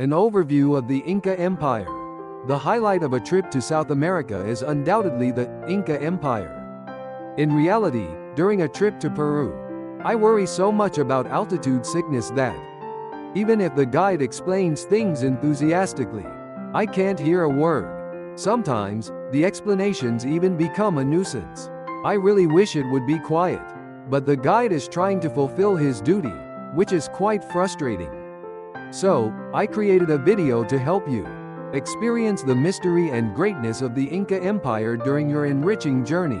An overview of the Inca Empire. The highlight of a trip to South America is undoubtedly the Inca Empire. In reality, during a trip to Peru, I worry so much about altitude sickness that, even if the guide explains things enthusiastically, I can't hear a word. Sometimes, the explanations even become a nuisance. I really wish it would be quiet, but the guide is trying to fulfill his duty, which is quite frustrating. So, I created a video to help you experience the mystery and greatness of the Inca Empire during your enriching journey.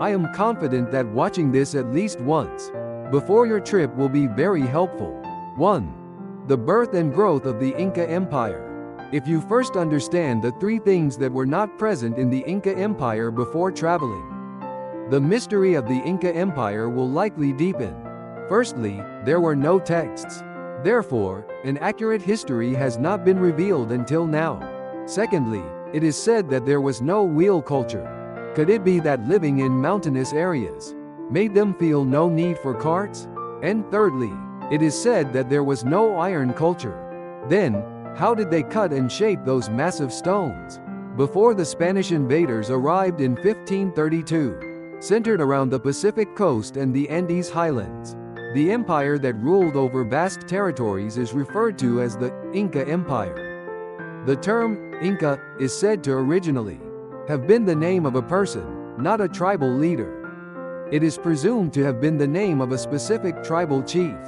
I am confident that watching this at least once before your trip will be very helpful. 1. The birth and growth of the Inca Empire. If you first understand the three things that were not present in the Inca Empire before traveling, the mystery of the Inca Empire will likely deepen. Firstly, there were no texts. Therefore, an accurate history has not been revealed until now. Secondly, it is said that there was no wheel culture. Could it be that living in mountainous areas made them feel no need for carts? And thirdly, it is said that there was no iron culture. Then, how did they cut and shape those massive stones? Before the Spanish invaders arrived in 1532, centered around the Pacific coast and the Andes highlands, the empire that ruled over vast territories is referred to as the Inca Empire. The term Inca is said to originally have been the name of a person, not a tribal leader. It is presumed to have been the name of a specific tribal chief,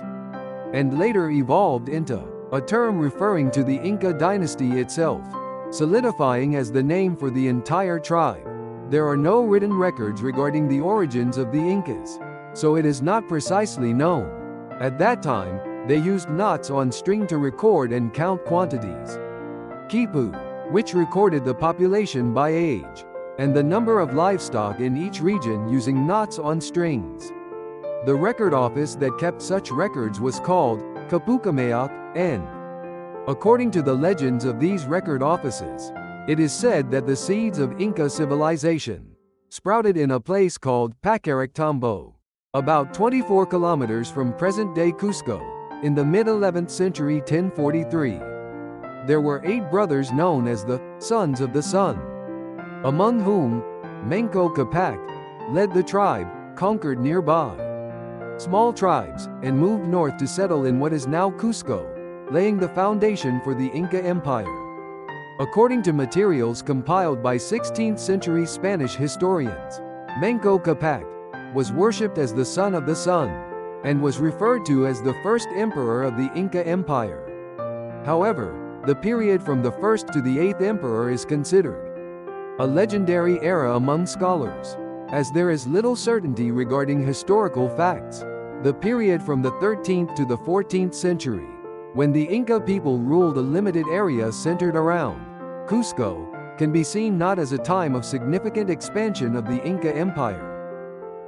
and later evolved into a term referring to the Inca dynasty itself, solidifying as the name for the entire tribe. There are no written records regarding the origins of the Incas, so it is not precisely known. At that time, they used knots on string to record and count quantities. Quipu, which recorded the population by age and the number of livestock in each region using knots on strings. The record office that kept such records was called Capucamayac, N. According to the legends of these record offices, it is said that the seeds of Inca civilization sprouted in a place called Pacaractambo, about 24 kilometers from present-day Cusco, in the mid-11th century 1043. There were 8 brothers known as the Sons of the Sun, among whom Manco Capac led the tribe, conquered nearby small tribes, and moved north to settle in what is now Cusco, laying the foundation for the Inca Empire. According to materials compiled by 16th-century Spanish historians, Manco Capac was worshipped as the son of the sun, and was referred to as the first emperor of the Inca Empire. However, the period from the first to the 8th emperor is considered a legendary era among scholars, as there is little certainty regarding historical facts. The period from the 13th to the 14th century, when the Inca people ruled a limited area centered around Cusco, can be seen not as a time of significant expansion of the Inca Empire,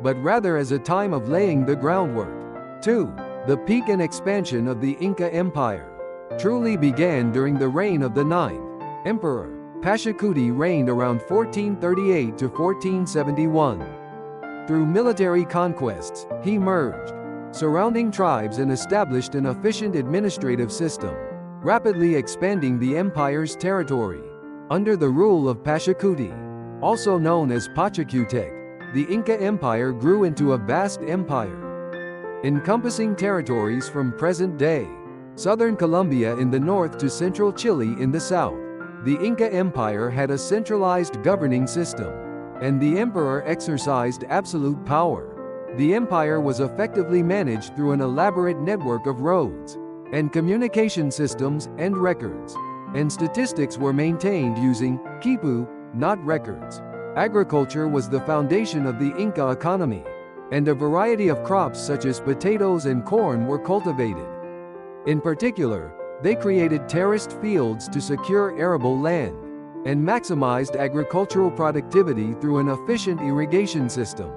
but rather as a time of laying the groundwork. 2. The peak and expansion of the Inca Empire truly began during the reign of the 9th Emperor. Pachacuti reigned around 1438 to 1471. Through military conquests, he merged surrounding tribes and established an efficient administrative system, rapidly expanding the empire's territory. Under the rule of Pachacuti, also known as Pachacutec, the Inca Empire grew into a vast empire, encompassing territories from present-day southern Colombia in the north to central Chile in the south. The Inca Empire had a centralized governing system, and the emperor exercised absolute power. The empire was effectively managed through an elaborate network of roads and communication systems and records, and statistics were maintained using quipu, not records. Agriculture was the foundation of the Inca economy, and a variety of crops such as potatoes and corn were cultivated. In particular, they created terraced fields to secure arable land, and maximized agricultural productivity through an efficient irrigation system.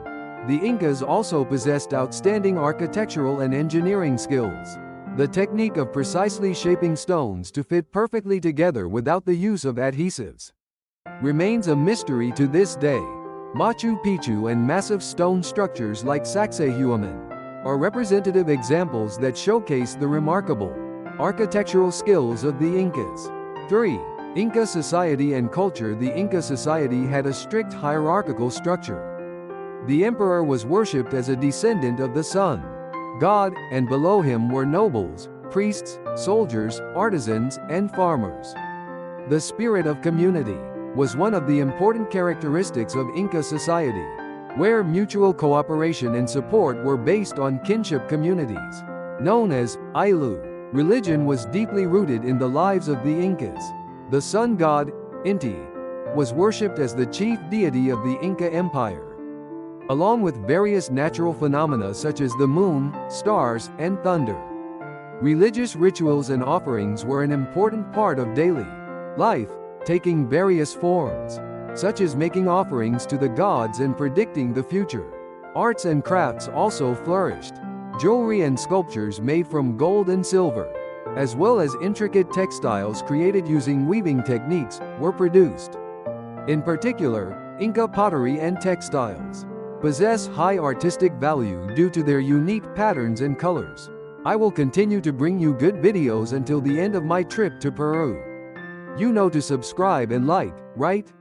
The Incas also possessed outstanding architectural and engineering skills. The technique of precisely shaping stones to fit perfectly together without the use of adhesives remains a mystery to this day. Machu Picchu and massive stone structures like Sacsayhuaman are representative examples that showcase the remarkable Architectural skills of the Incas. 3. Inca society and culture. The Inca society had a strict hierarchical structure. The emperor was worshipped as a descendant of the sun god, and below him were nobles, priests, soldiers, artisans, and farmers. The spirit of community was one of the important characteristics of Inca society, where mutual cooperation and support were based on kinship communities, known as Ailu. Religion was deeply rooted in the lives of the Incas. The sun god, Inti, was worshipped as the chief deity of the Inca Empire, along with various natural phenomena such as the moon, stars, and thunder. Religious rituals and offerings were an important part of daily life, taking various forms, such as making offerings to the gods and predicting the future. Arts and crafts also flourished. Jewelry and sculptures made from gold and silver, as well as intricate textiles created using weaving techniques, were produced. In particular, Inca pottery and textiles possess high artistic value due to their unique patterns and colors. I will continue to bring you good videos until the end of my trip to Peru. You know to subscribe and like, right?